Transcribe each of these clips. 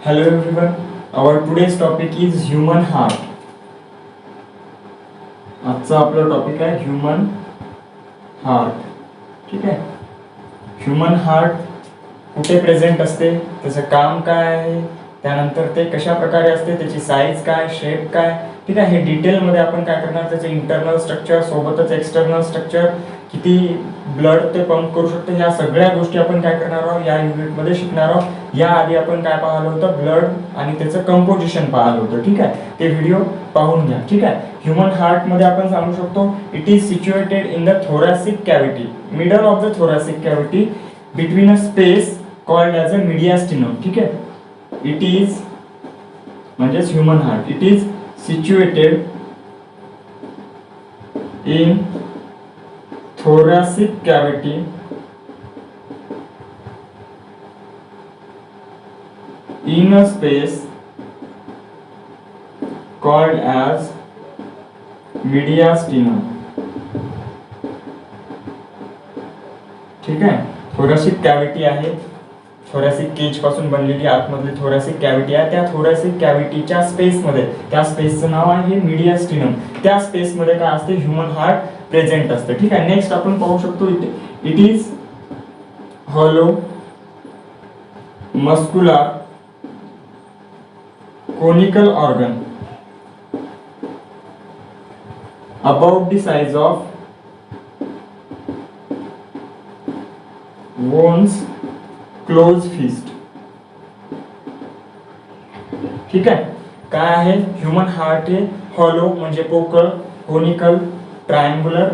Hello everyone, our today's topic is human heart. आजचा आपला topic आहे ह्यूमन हार्ट. ठीक आहे. ह्यूमन हार्ट कुठे प्रेझेंट असते, त्याचं काम काय आहे, त्यानंतर ते कशा प्रकारे असते, त्याची साईज काय, शेप काय. ठीक आहे. हे डिटेलमध्ये आपण काय करणार, त्याचे इंटरनल स्ट्रक्चर सोबतच एक्सटर्नल स्ट्रक्चर, किती ब्लड ते पंप करू शकते, ह्या सगळ्या गोष्टी आपण काय करणार आहोत या युनिटमध्ये शिकणार आहोत. याआधी आपण काय पाहिलं होतं, ब्लड आणि त्याचं कंपोजिशन पाहिलं होतं. ठीक आहे. ते व्हिडिओ पाहून घ्या. ठीक आहे. ह्यूमन हार्ट मध्ये आपण सांगू शकतो it is situated in the thoracic cavity, middle of the thoracic cavity, between a space called as a mediastinum. ठीक आहे. इट इज म्हणजे human heart, it is situated in thoracic cavity in a space called as mediastinum. ठीक आहे. Thoracic cavity आहे, thoracic Kaij पासून बनलेली आतमधली thoracic cavity आहे. त्या थोरॅसिक कॅव्हिटीच्या स्पेस मध्ये, त्या स्पेसचं नाव आहे मीडियास्टिनम. त्या स्पेस मध्ये काय असते, ह्यूमन हार्ट प्रेझेंट असते. ठीक आहे. नेक्स्ट आपण पाहू शकतो it is hollow muscular conical organ about the size of one's closed fist. ठीक आहे. काय आहे, ह्यूमन हार्ट हे हॉलो म्हणजे पोकळ, कोनिकल, ट्रायंग्युलर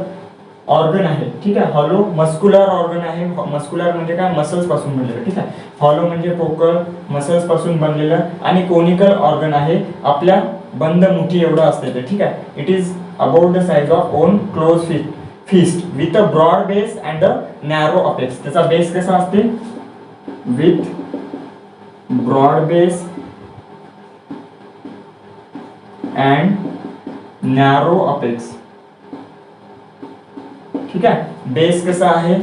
ऑर्गन आहे. ठीक आहे. हॉलो मस्कुलर ऑर्गन आहे. मस्कुलर म्हणजे काय, मसल्स पासून बनलेलं. ठीक आहे. हॉलो म्हणजे पोकळ, मसल्स पासून बनलेलं, आणि कोनिकल ऑर्गन आहे, आपल्या बंद मुठी एवढं असते ते. ठीक आहे. It is about the size of own close fist with a broad base and a narrow apex. त्याचा बेस कसा असते, with broad base and narrow apex. ठीक आहे. बेस कसा आहे,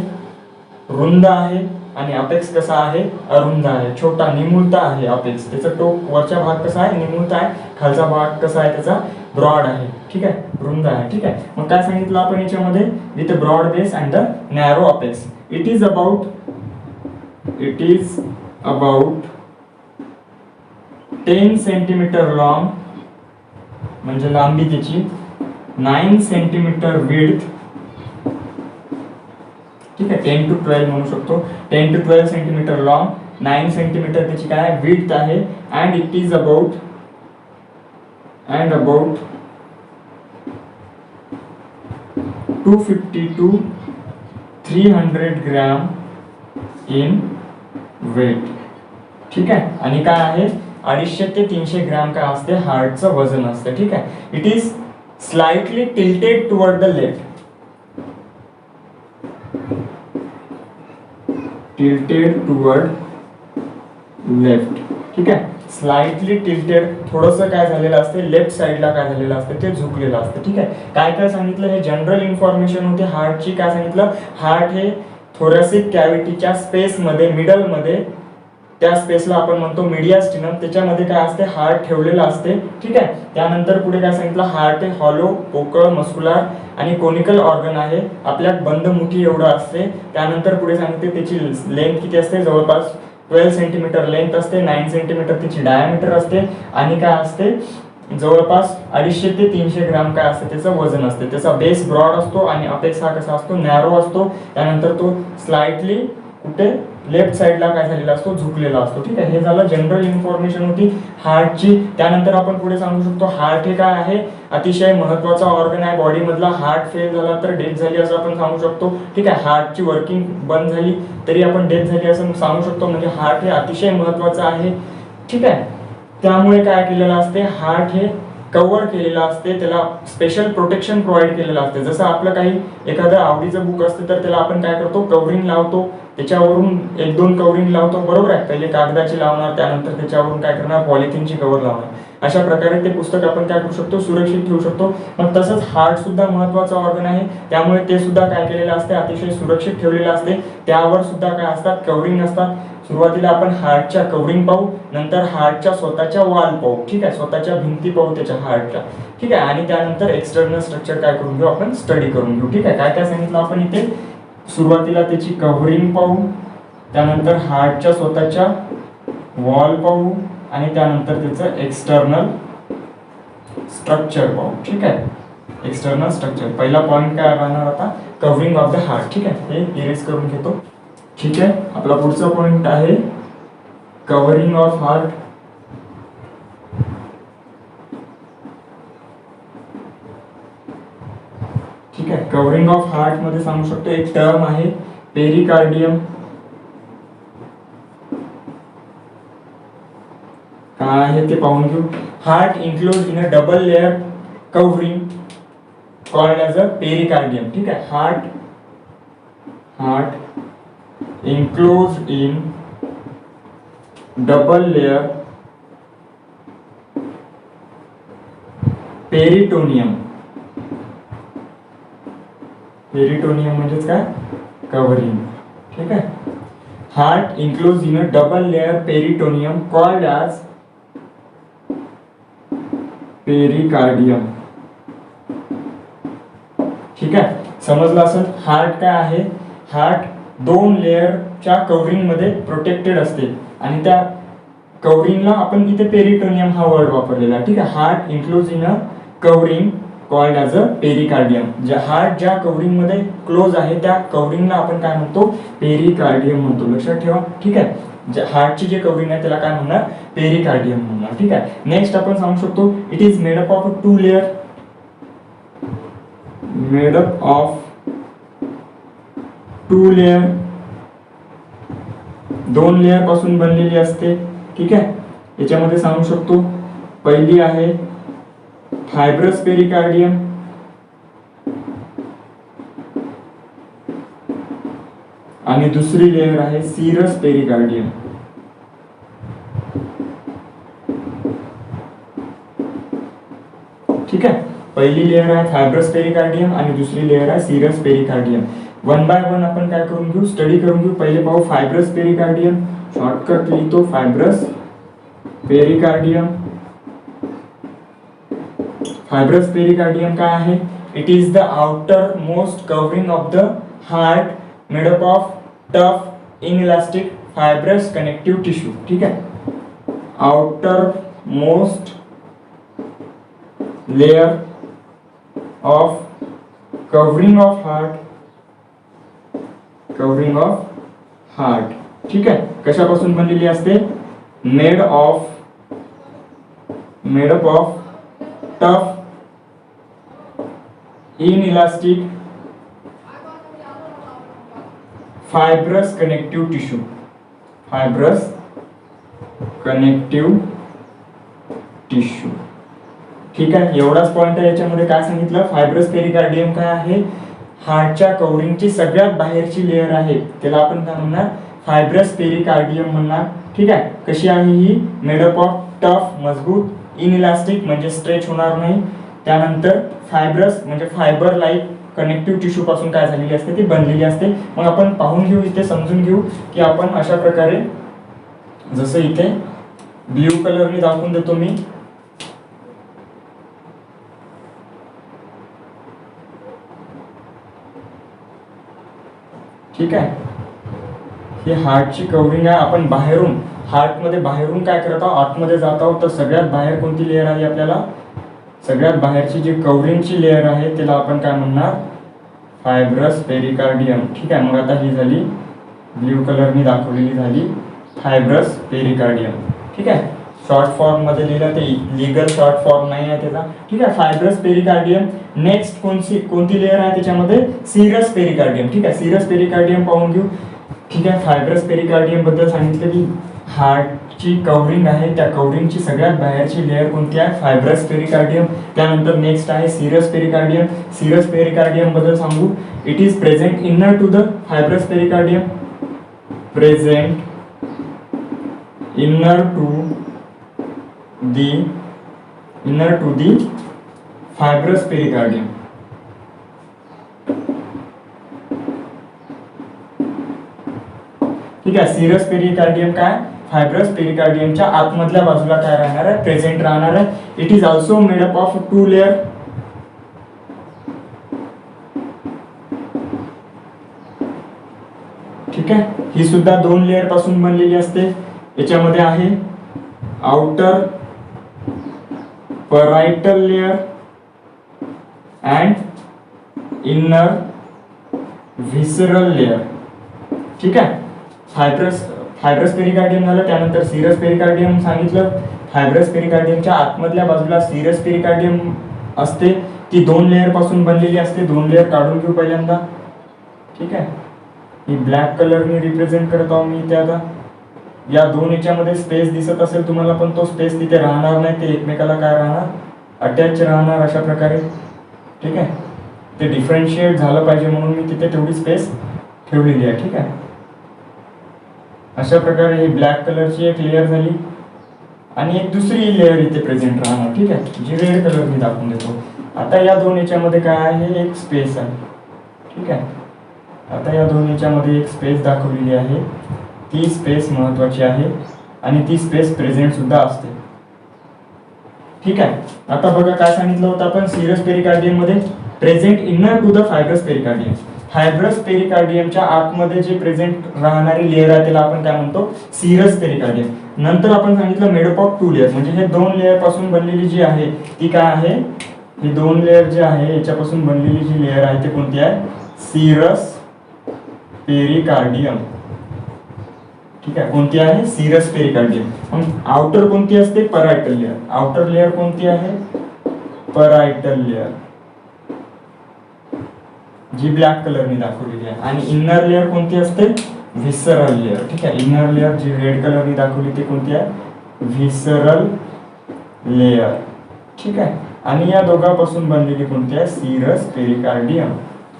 रुंद आहे, आणि अपेक्स कसा आहे, अरुंद आहे, छोटा निमुळता आहे अपेक्स. त्याचा टोक वरचा भाग कसा आहे, निमुळता आहे, खालचा भाग कसा आहे, त्याचा ब्रॉड आहे. ठीक आहे. रुंद आहे. ठीक आहे. मग काय सांगितलं आपण याच्यामध्ये, with broad base and the narrow apex. It is about 10 centimetre long, म्हणजे लांबी त्याची 9 सेंटीमीटर विड्थ. ठीक आहे. 10 to 12 म्हणू शकतो. 10 to 12 सेंटीमीटर लॉंग, 9 सेंटीमीटर त्याची काय विड्थ आहे, and it is about 250 to 300 gram in weight. ठीक आहे. आणि काय आहे, 250 ते 300 ग्रॅम काय असते, हार्टचं वजन असते. ठीक आहे. It is slightly tilted toward the left, tilted toward left. ठीक आहे. स्लाइटली टिल्टेड, थोडंसं काय झालेलं असते, लेफ्ट साइडला काय झालेलं असते, ते झुकलेलं असते. ठीक आहे. काय काय सांगितलं, हे जनरल इन्फॉर्मेशन होती हार्टची. काय सांगितलं, हार्ट हे थोरॅसिक कॅव्हिटीच्या स्पेस मध्ये, मिडल मध्ये, त्या स्पेसला आपण म्हणतो मीडियास्टिनम, त्याच्यामध्ये काय असते, हार्ट ठेवलेलं असते. ठीक आहे. त्यानंतर पुढे काय सांगितलं, हार्ट हे हॉलो, पोकळ, मस्कुलर आणि कोनिकल ऑर्गन आहे, आपल्या बंद मुठी एवढं असते. त्यानंतर पुढे सांगितले त्याची लेंथ किती असते, जवळपास 12 सेंटीमीटर लेंथ असते, 9 सेंटीमीटर त्याची डायमीटर असते, आणि काय असते, जवळपास 250 ते 300 ग्रॅम काय असते, त्याचं वजन असते. त्याचा बेस ब्रॉड असतो, आणि अपेक्स हा कसा असतो, नॅरो असतो. त्यानंतर तो स्लाइटली कुठे लेफ्ट साइडला काय झालेला असतो, झुकलेला असतो. ठीक आहे. हे झालं जनरल इन्फॉर्मेशन होती हार्टची. त्यानंतर आपण पुढे सांगू शकतो, हार्ट हे काय आहे, अतिशय महत्वाचा ऑर्गन आहे बॉडी मधला. हार्ट फेल झाला तर डेथ झाली असं आपण सांगू शकतो. ठीक आहे. हार्टची वर्किंग बंद झाली तरी आपण डेथ झाली असं सांगू शकतो. म्हणजे हार्ट हे अतिशय महत्वाचं आहे. ठीक आहे. त्यामुळे काय केलेलं असते, हार्ट हे कव्हर केलेलं असते, त्याला स्पेशल प्रोटेक्शन प्रोव्हाइड केलेलं असते. जसं आपलं काही एखादं आवडीचं बुक असतं तर त्याला आपण काय करतो, कव्हरिंग लावतो, त्याच्यावरून एक दोन कवरिंग लावतो, बरोबर आहे. पहिले कागदाची लावणार, त्यानंतर त्याच्यावरून काय करणार, पॉलिथिनची कव्हर लावणार. अशा प्रकारे ते पुस्तक आपण काय करू शकतो, सुरक्षित ठेवू शकतो. मग तसंच हार्ट सुद्धा महत्वाचा ऑर्गन आहे, त्यामुळे ते सुद्धा काय केलेलं असते, अतिशय सुरक्षित ठेवलेलं असते. त्यावर सुद्धा काय असतात, कवरिंग असतात. सुरुवातीला आपण हार्टच्या कवरिंग पाहू, नंतर हार्टच्या स्वतःच्या वॉल पाहू, ठीक आहे, स्वतःच्या भिंती पाहू त्याच्या हार्टच्या, ठीक आहे. आणि त्यानंतर एक्सटर्नल स्ट्रक्चर काय करून घेऊ, आपण स्टडी करून घेऊ, ठीक आहे. काय काय सांगितलं आपण इथे, सुरुवातीला त्याची कव्हरिंग पाहू, त्यानंतर हार्टच्या स्वतःच्या वॉल पाहू, आणि त्यानंतर त्याचं एक्सटर्नल स्ट्रक्चर पाहू, ठीक आहे. एक्सटर्नल स्ट्रक्चर, पहिला पॉइंट काय राहणार आता, कव्हरिंग ऑफ द हार्ट, ठीक आहे. हे इरेज करून घेतो, ठीक आहे. आपला पुढचा पॉइंट आहे कव्हरिंग ऑफ हार्ट. ठीक आहे. कव्हरिंग ऑफ हार्ट मध्ये सांगू शकतो एक टर्म आहे पेरिकार्डियम. काय आहे ते पाहून घेऊ. Heart enclose in a double layer covering called as a pericardium, ठीक आहे. Heart enclosed in double layer peritoneum. Peritoneum म्हणजेच काय, कव्हरिंग, ठीक आहे. Heart enclosed in a double layer peritoneum called as pericardium, ठीक आहे. समजलं असेल. हार्ट काय आहे, हार्ट दोन लेअरच्या कव्हरिंग मध्ये प्रोटेक्टेड असते, आणि त्या कव्हरिंगला आपण इथे पेरिटोनियम हा वर्ड वापरलेला आहे, ठीक आहे. Heart enclose in a covering called as a pericardium. Heart ज्या कव्हरिंग मध्ये क्लोज आहे त्या कव्हरिंगला आपण काय म्हणतो, पेरिकार्डियम म्हणतो, लक्षात ठेवा, ठीक आहे. हार्टची जे कव्हरिंग आहे त्याला काय म्हणणार, पेरिकार्डियम म्हणणार, ठीक आहे. नेक्स्ट आपण सांगू शकतो it is made up of two layer, made up of two layer, दोन लेअर पासून बनलेली असते, ठीक आहे. याच्यामध्ये सांगू शकतो पहिली आहे फायब्रस पेरिकार्डियम, आणि दुसरी लेअर आहे सिरस पेरिकार्डियम. ठीक आहे. पहिली लेअर आहे फायब्रस पेरिकार्डियम आणि दुसरी लेअर आहे serous pericardium. One by one आपण काय करून घेऊ, स्टडी करून घेऊ. पहिले पाहू फायब्रस पेरिकार्डियम, शॉर्टकट लिहितो फायब्रस पेरिकार्डियम. फायब्रस पेरिकार्डियम काय आहे, it is the outer most covering of the heart made up of tough inelastic fibrous connective tissue, ठीक आहे. Outer most layer of covering of heart, covering of heart, ठीक आहे. कशापासून बनलेली असते, made up of tough inelastic fibrous connective tissue, fibrous connective tissue, ठीक आहे. एवढाच पॉइंट आहे. याच्यामध्ये काय सांगितलं, फायब्रस पेरिकार्डियम काय आहे, हार्टच्या कव्हरिंगची सगळ्यात बाहेरची लेअर आहे, त्याला आपण काय म्हणणार, फायब्रस पेरिकार्डियम म्हणणार, ठीक आहे. कशी आहे ही, मेड अप ऑफ टफ, मजबूत, इनइलास्टिक म्हणजे स्ट्रेच होणार नाही, त्यानंतर फायब्रस म्हणजे फायबर लाईक कनेक्टिव्ह टिश्यू पासून काय झालेली असते, ती बनलेली असते. मग आपण पाहून घेऊ, इथे समजून घेऊ की आपण अशा प्रकारे, जसं इथे ब्ल्यू कलरने दाखवून देतो मी, ठीक आहे. ही हार्टची कव्हरिंग आहे. आपण बाहेरून हार्टमध्ये बाहेरून काय करत आहोत, आतमध्ये जात आहोत, तर सगळ्यात बाहेर कोणती लेअर आहे, आपल्याला सगळ्यात बाहेरची जी कव्हरिंगची लेअर आहे त्याला आपण काय म्हणणार, फायब्रस पेरिकार्डियम, ठीक आहे. मग आता ही झाली ब्ल्यू कलरनी दाखवलेली झाली फायब्रस पेरिकार्डियम, ठीक आहे. शॉर्ट फॉर्म मध्ये लिहिलं, ते लीगल शॉर्ट फॉर्म नाही आहे त्याचा, ठीक आहे. Fibrous pericardium. नेक्स्ट कोणती लेअर आहे त्याच्यामध्ये, सिरस पेरिकार्डियम, ठीक आहे. सिरस पेरिकार्डियम पाहून घेऊ, ठीक आहे. फायब्रस पेरिकार्डियम बद्दल सांगितलं की हार्टची कव्हरिंग आहे, त्या कव्हरिंगची सगळ्यात बाहेरची लेअर कोणती आहे, फायब्रस पेरिकार्डियम. त्यानंतर नेक्स्ट आहे सिरस पेरिकार्डियम. सिरस पेरिकार्डियम बद्दल सांगू, it is present inner to the fibrous pericardium, present inner to the fibrous pericardium. ठीक आहे, सिरस पेरिकार्डियम काय, फायब्रस पेरिकार्डियमच्या आतमधल्या बाजूला काय राहणार आहे, प्रेझेंट राहणार आहे. It is also made up of 2 layer. ठीक आहे, ही सुद्धा 2 लेअर पासून बनलेली असते. याच्यामध्ये आहे outer parietal layer and inner visceral layer. ठीक आहे, फायब्रस पेरिकार्डियम झालं, त्यानंतर सिरस पेरिकार्डियम सांगितलं. फायब्रस पेरिकार्डियमच्या आतमधल्या बाजूला सिरस पेरिकार्डियम असते, ती 2 लेअर पासून बनलेली असते. 2 लेअर काढून घेऊ पहिल्यांदा. ठीक आहे, ही ब्लॅक कलरने रिप्रेझेंट करत आहोत मी इथे. आता या 2 याच्यामध्ये स्पेस दिसत असेल तुम्हाला, पण तो स्पेस तिथे राहणार नाही, ते एकमेकाला काय राहणार, अटॅच राहणार अशा प्रकारे. ठीक आहे, ते डिफरन्शिएट झालं पाहिजे म्हणून मी तिथे तेवढी स्पेस ठेवलेली आहे. ठीक आहे, अशा प्रकारे ही ब्लॅक कलरची एक लेअर झाली आणि एक दुसरी लेअर इथे प्रेझेंट राहणार. ठीक आहे, जी रेड कलर मी दाखवून देतो. आता या 2 याच्यामध्ये काय आहे, एक स्पेस आहे. ठीक आहे, आता या 2 याच्यामध्ये एक स्पेस दाखवलेली आहे. ती स्पेस महत्वाची आहे आणि ती स्पेस प्रेझेंट सुद्धा असते. ठीक आहे, आता बघा काय सांगितलं होतं आपण, सिरस पेरिकार्डियम मध्ये present inner to the fibrous pericardium. Fibrous पेरिकार्डियमच्या आतमध्ये जे प्रेझेंट राहणारी लेअर आहे त्याला आपण काय म्हणतो, सिरस पेरिकार्डियम. नंतर आपण सांगितलं मेड अप ऑफ 2 लेअर, म्हणजे हे 2 लेअर पासून बनलेली जी आहे ती काय आहे, ही 2 लेअर जी आहे याच्यापासून बनलेली जी लेअर आहे ती कोणती आहे, सिरस पेरिकार्डियम. ठीक आहे, कोणती आहे, सिरस पेरिकार्डियम. मग आउटर कोणती असते, परायटल लेअर. आउटर लेअर कोणती आहे, परायटल लेअर, जी ब्लॅक कलरने दाखवलेली आहे. आणि इनर लेअर कोणती असते, व्हिसरल लेअर. ठीक आहे, इनर लेअर जी रेड कलरने दाखवली ती कोणती आहे, व्हिसरल लेअर. ठीक आहे, आणि या दोघांपासून बनलेली कोणती आहे, सिरस पेरिकार्डियम.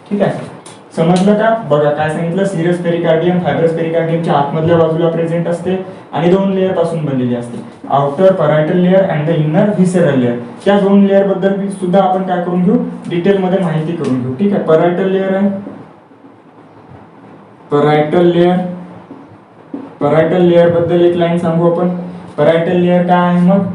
ठीक आहे, समजलं का. बघा काय सांगितलं, सिरस पेरिकार्डियम फायब्रस पेरिकार्डियमच्या आतमधल्या बाजूला प्रेझेंट असते आणि 2 लेअर पासून बनलेली असते, outer parietal layer and the inner visceral layer. त्या 2 लेअर बद्दल सुद्धा आपण काय करून घेऊ, डिटेल मध्ये माहिती करून घेऊ. ठीक आहे, परायटल लेअर आहे, परायटल लेअर. परायटल लेअर बद्दल एक लाईन सांगू आपण. परायटल लेअर काय आहे, मग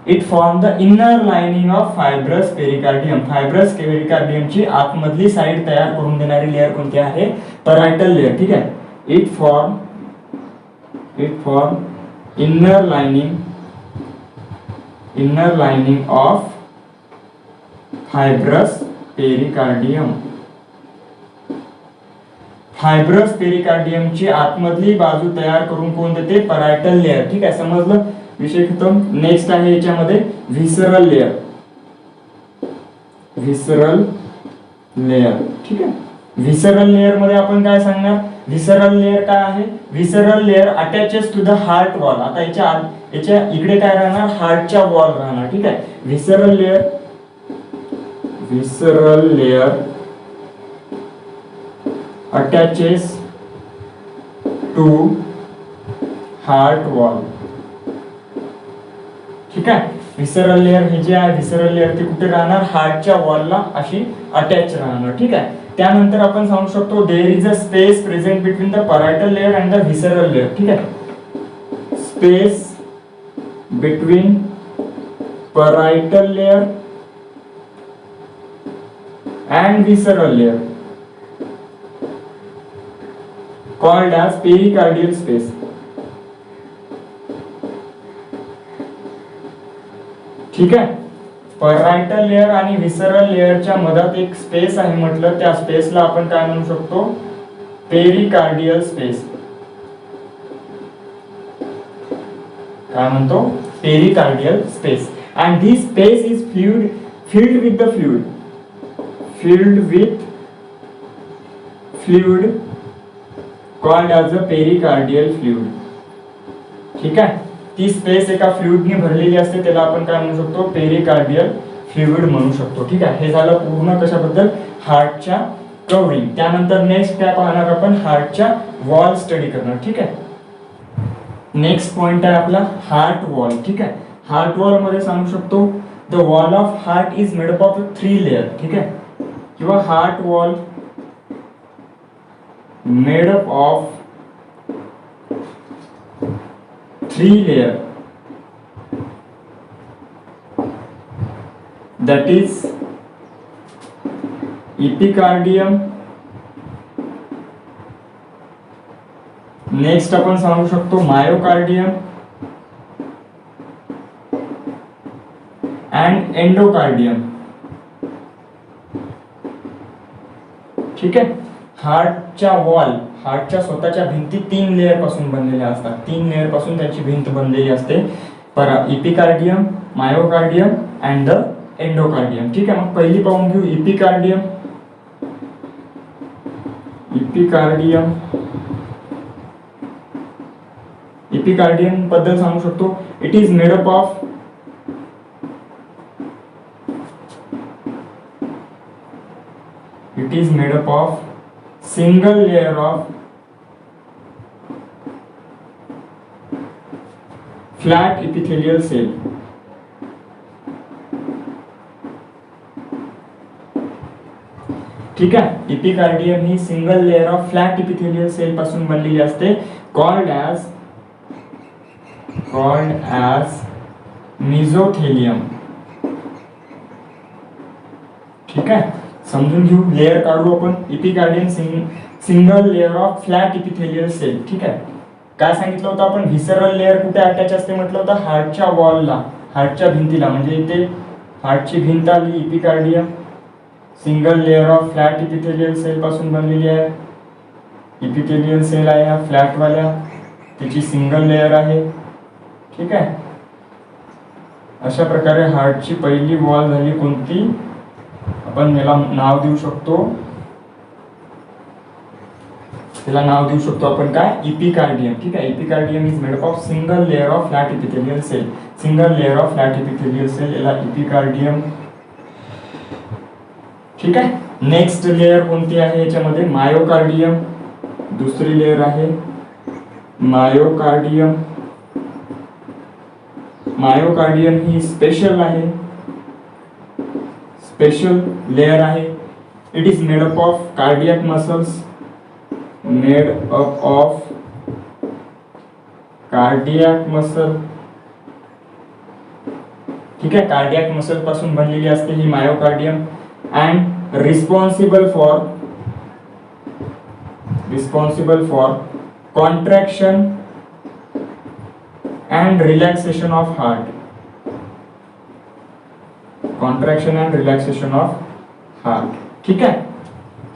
it form the inner lining of fibrous pericardium. Fibrous पेरिकार्डियमची आतमधली साइड तयार करून देणारी लेअर कोणती आहे, परायटल लेअर. ठीक आहे, it form inner lining of fibrous pericardium. Fibrous पेरिकार्डियमची आतमधली बाजू तयार करून कोण देते, परायटल लेअर. ठीक आहे, समजलं, विषय खतम. नेक्स्ट आहे याच्यामध्ये व्हिसरल लेअर. Visceral layer. ठीक आहे, व्हिसरल लेअर मध्ये आपण काय सांगणार, व्हिसरल लेअर काय आहे, visceral layer attaches to the heart wall. आता याच्या इकडे काय राहणार, हार्टच्या वॉल राहणार. ठीक आहे, visceral layer attaches to heart wall. ठीक आहे, व्हिसरल लेअर हे जे आहे, व्हिसरल लेअर ती कुठे राहणार, हार्टच्या वॉलला अशी अटॅच राहणार. ठीक आहे, त्यानंतर आपण सांगू शकतो there is a space present between the parietal layer and the visceral layer. ठीक आहे, space between parietal layer and visceral layer called as pericardial space. ठीक आहे, परायटल लेअर आणि व्हिसरल लेअरच्या मधात एक स्पेस आहे म्हटलं, त्या स्पेसला आपण काय म्हणू शकतो, पेरिकार्डियल स्पेस. काय म्हणतो, pericardial space. and this space is filled with the fluid called as a pericardial fluid. ठीक आहे, ती स्पेस एका फ्लुइडने भरलेली असते, त्याला आपण काय म्हणू शकतो, पेरिकार्डियल फ्लुइड म्हणू शकतो. ठीक आहे, हे झालं पूर्ण कशाबद्दल, हार्टच्या कव्हरिंग. त्यानंतर नेक्स्ट काय पाहणार आपण, हार्टच्या वॉल स्टडी करणार. ठीक आहे. नेक्स्ट पॉइंट आहे आपला हार्ट वॉल. ठीक आहे. हार्ट वॉल मध्ये सांगू शकतो the wall of heart is made up of 3 layer. ठीक आहे. किंवा heart wall made up of 3 layer, that is epicardium. Next आपण सांगू शकतो मायोकार्डियम अँड एंडोकार्डियम. ठीक आहे. हार्टच्या वॉल, हार्टच्या स्वतःच्या भिंती 3 लेअर पासून बनलेल्या असतात. 3 लेअर पासून त्याची भिंत बनलेली असते. इपिकार्डियम, मायोकार्डियम अँड द एंडोकार्डियम. ठीक आहे. मग पहिली पाहून घेऊ इपिकार्डियम. इपिकार्डियम इपिकार्डियम बद्दल सांगू शकतो it is made up of single layer of flat epithelial cell. ठीक आहे. इपिकार्डियम ही single layer of flat epithelial cell पासून बनलेली असते. Called as mesothelium. ठीक आहे. समजून घेऊ. लेअर काढू आपण. Epicardium single layer of flat epithelial cell. ठीक आहे. काय सांगितलं होतं आपण, व्हिसरल लेअर कुठे अटॅच असते म्हटलं होतं, हार्टच्या वॉलला, हार्टच्या भिंतीला. म्हणजे इथे हार्टची भिंत आली. Epicardium single layer of flat epithelial cell पासून बनलेली आहे. इपिथेलियल सेल आहे हा फ्लॅट वाल्या, त्याची सिंगल लेअर आहे. ठीक आहे. अशा प्रकारे हार्टची पहिली वॉल झाली कोणती, आपण याला नाव देऊ शकतो, त्याला नाव देऊ शकतो आपण काय, इपिकार्डियम. ठीक आहे. Epicardium is made up of single layer of flat epithelial cell. Single layer of flat epithelial cell, याला इपिकार्डियम. ठीक आहे. नेक्स्ट लेअर कोणती आहे याच्यामध्ये, मायोकार्डियम. दुसरी लेअर आहे मायोकार्डियम. मायोकार्डियम ही स्पेशल आहे, स्पेशल लेअर आहे. It is made up of cardiac muscles, made up of cardiac muscle. ठीक आहे. कार्डियक मसल पासून बनलेली असते ही myocardium. And responsible for contraction and relaxation of heart. Contraction and relaxation of heart. ठीक आहे.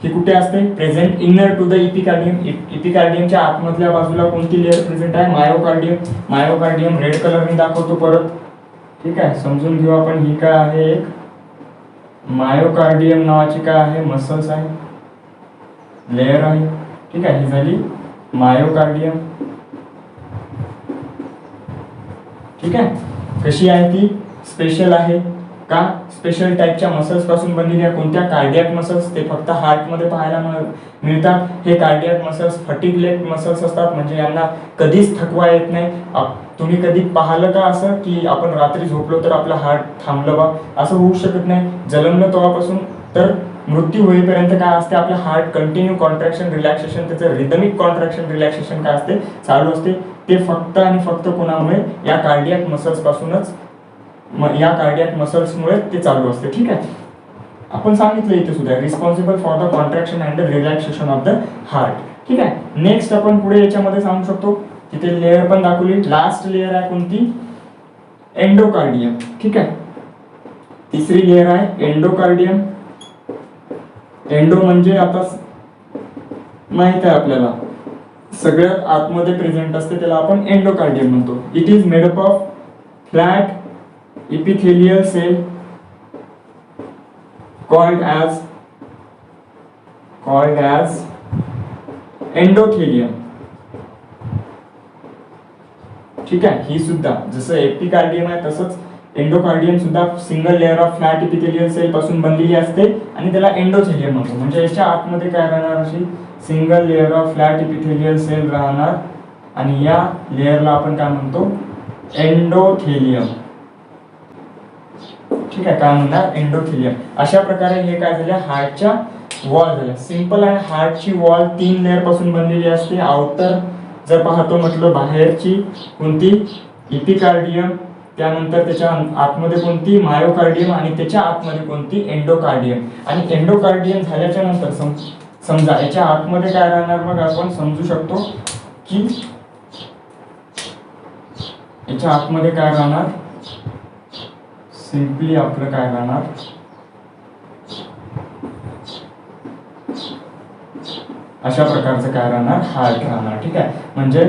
ही कुठे असते, present inner to the epicardium. इपिकार्डियमच्या आतमधल्या बाजूला कोणती लेअर प्रेझेंट आहे, मायोकार्डियम. मायोकार्डियम रेड कलरने दाखवतो परत. ठीक आहे. समजून घेऊ आपण. ही काय आहे, एक मायोकार्डियम नावाची काय आहे, मसल्स आहे, लेअर आहे. ठीक आहे. ही झाली मायोकार्डियम. ठीक आहे. कशी आहे ती, स्पेशल आहे. का, स्पेशल टाईपच्या मसल्स पासून बनलेली आहे. कोणत्या, कार्डियक मसल्स. ते फक्त हार्ट मध्ये पाहायला मिळतात. हे कार्डियक मसल्स फटिगलेट मसल्स असतात, म्हणजे यांना कधीच थकवा येत नाही. तुम्ही कधी पाहिलं का असं की आपण रात्री झोपलो तर आपलं हार्ट थांबलं बा, असं होऊ शकत नाही. जन्मलं तेव्हापासून तर मृत्यू होईपर्यंत काय असते, आपलं हार्ट कंटिन्यू कॉन्ट्रॅक्शन रिलॅक्सेशन, त्याचं रिदमिक कॉन्ट्रॅक्शन रिलॅक्सेशन काय असते, चालू असते. ते फक्त आणि फक्त कोणामुळे, या कार्डियक मसल्स पासूनच, या कार्डियक मसल्समुळे ते चालू असते. ठीक आहे. आपण सांगितलं इथे सुद्धा, responsible for the contraction and the relaxation of the heart. ठीक आहे. नेक्स्ट आपण पुढे याच्यामध्ये सांगू शकतो, तिथे लेअर पण दाखवली. लास्ट लेअर आहे कोणती, एंडोकार्डियम. ठीक आहे. तिसरी लेअर आहे एंडोकार्डियम. एंडो म्हणजे आता माहित आहे आपल्याला, सगळ्यात आतमध्ये प्रेझेंट असते, त्याला आपण एंडोकार्डियम म्हणतो. It is made up of flat epithelial cell called as endothelium. ठीक आहे. ही सुद्धा जसं एपिकार्डियम आहे तसंच एंडोकार्डियम सुद्धा single layer of flat epithelial cell पासून बनलेली असते आणि त्याला एंडोथेलियम म्हणतो. म्हणजे याच्या आतमध्ये काय राहणार, अशी single layer of flat epithelial cell राहणार आणि या लेअरला आपण काय म्हणतो, एंडोथेलियम. ठीक आहे, काय म्हणणार, एंडोथेलियम. अशा प्रकारे हे काय झालं, हार्टच्या वॉल झाल्या. सिंपल आहे, हार्टची वॉल 3 लेअर पासून बनलेली असते. आउटर जर पाहतो म्हटलं, बाहेरची कोणती, इपिकार्डियम, त्यानंतर त्याच्या आतमध्ये कोणती, मायोकार्डियम, आणि त्याच्या आतमध्ये कोणती, एंडोकार्डियम. आणि एंडोकार्डियम झाल्याच्या नंतर समजा याच्या आतमध्ये काय राहणार, मग आपण समजू शकतो की याच्या आतमध्ये काय राहणार, सिंपली आपलं काय राहणार, अशा प्रकारचं काय राहणार, हार्ट राहणार. ठीक आहे, म्हणजे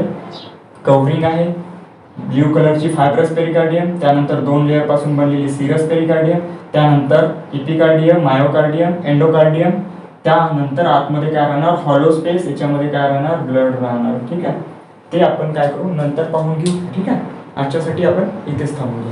कव्हरिंग आहे ब्ल्यू कलरची फायब्रस पेरिकार्डियम, त्यानंतर 2 लेअर पासून बनलेली सिरस पेरिकार्डियम, त्यानंतर इपिकार्डियम, मायोकार्डियम, एंडोकार्डियम, त्यानंतर आतमध्ये काय राहणार, हॉलो स्पेस, याच्यामध्ये काय राहणार, ब्लड राहणार. ठीक आहे, ते आपण काय करू, नंतर पाहून घेऊ. ठीक आहे, आजच्यासाठी आपण इथेच थांबूया.